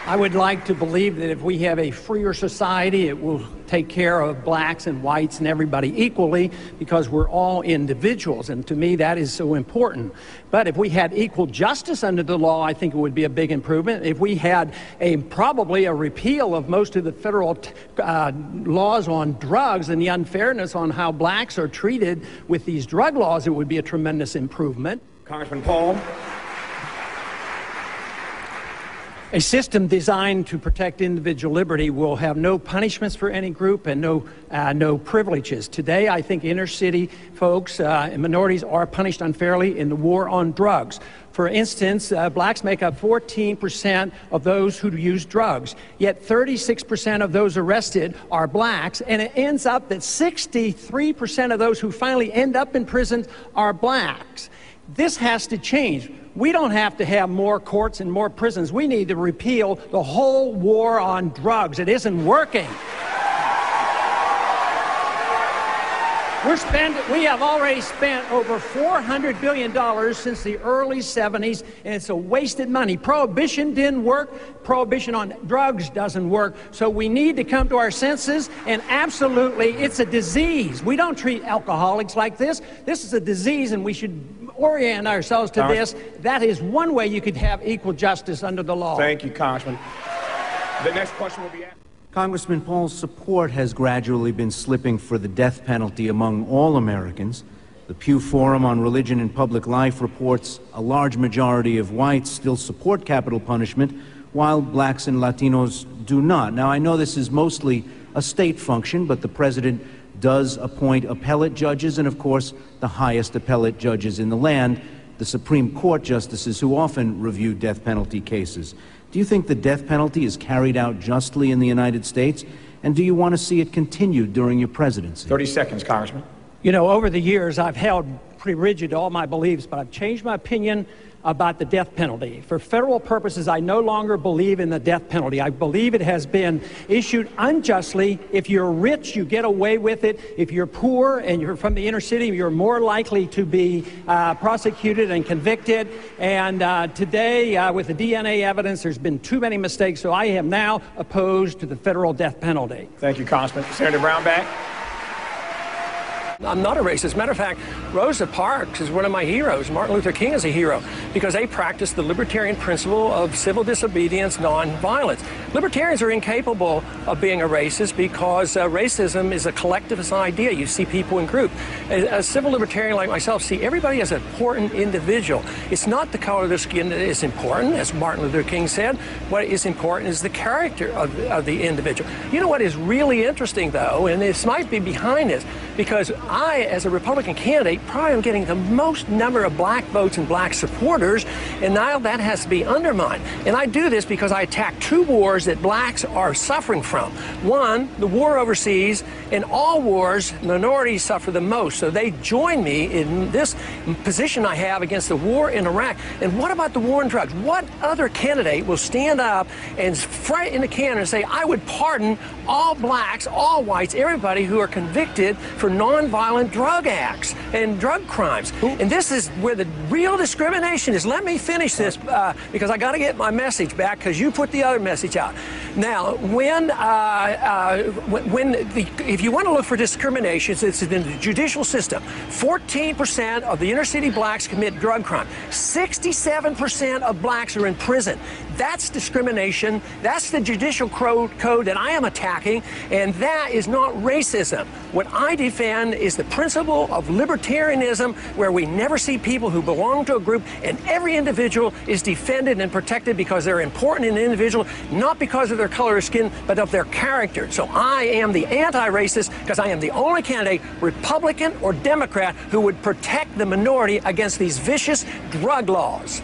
I would like to believe that if we have a freer society, it will take care of blacks and whites and everybody equally, because we're all individuals, and to me that is so important. But if we had equal justice under the law, I think it would be a big improvement. If we had probably a repeal of most of the federal laws on drugs and the unfairness on how blacks are treated with these drug laws, it would be a tremendous improvement. Congressman Paul. A system designed to protect individual liberty will have no punishments for any group and no privileges. Today, I think inner city folks and minorities are punished unfairly in the war on drugs. For instance, blacks make up 14% of those who use drugs, yet 36% of those arrested are blacks, and it ends up that 63% of those who finally end up in prison are blacks. This has to change. We don't have to have more courts and more prisons. We need to repeal the whole war on drugs. It isn't working. We have already spent over $400 billion since the early 70s, and it's a wasted money. Prohibition didn't work. Prohibition on drugs doesn't work. So we need to come to our senses, and absolutely, it's a disease. We don't treat alcoholics like this. This is a disease, and we should orient ourselves to this. That is one way you could have equal justice under the law. Thank you, Congressman. The next question will be asked. Congressman Paul's support has gradually been slipping for the death penalty among all Americans. The Pew Forum on Religion and Public Life reports a large majority of whites still support capital punishment, while blacks and Latinos do not. Now, I know this is mostly a state function, but the president does appoint appellate judges and, of course, the highest appellate judges in the land, the Supreme Court justices who often review death penalty cases. Do you think the death penalty is carried out justly in the United States? And do you want to see it continued during your presidency? 30 seconds, Congressman. You know, over the years, I've held pretty rigid to all my beliefs, but I've changed my opinion about the death penalty. For federal purposes, I no longer believe in the death penalty. I believe it has been issued unjustly. If you're rich, you get away with it. If you're poor and you're from the inner city, you're more likely to be prosecuted and convicted. And today, with the DNA evidence, there's been too many mistakes, so I am now opposed to the federal death penalty. Thank you, Congressman. Senator Brownback. I'm not a racist. As a matter of fact, Rosa Parks is one of my heroes. Martin Luther King is a hero because they practice the libertarian principle of civil disobedience, nonviolence. Libertarians are incapable of being a racist because racism is a collectivist idea. You see people in groups. A civil libertarian like myself see everybody as an important individual. It's not the color of their skin that is important, as Martin Luther King said. What is important is the character of the individual. You know what is really interesting, though, and this might be behind this, because I, as a Republican candidate, probably am getting the most number of black votes and black supporters, and now that has to be undermined. And I do this because I attack two wars that blacks are suffering from. One, the war overseas. In all wars, minorities suffer the most. So they join me in this position I have against the war in Iraq. And what about the war on drugs? What other candidate will stand up and fight in the can and say, I would pardon all blacks, all whites, everybody who are convicted for nonviolent drug acts and drug crimes? And this is where the real discrimination is. Let me finish this because I got to get my message back, because you put the other message out. Now, if you want to look for discrimination, it's in the judicial system. 14% of the inner city blacks commit drug crime. 67% of blacks are in prison. That's discrimination. That's the judicial code that I am attacking, and that is not racism. What I defend is the principle of libertarianism, where we never see people who belong to a group, and every individual is defended and protected because they're important in the individual, not because of their color of skin, but of their character. So I am the anti-racist because I am the only candidate, Republican or Democrat, who would protect the minority against these vicious drug laws.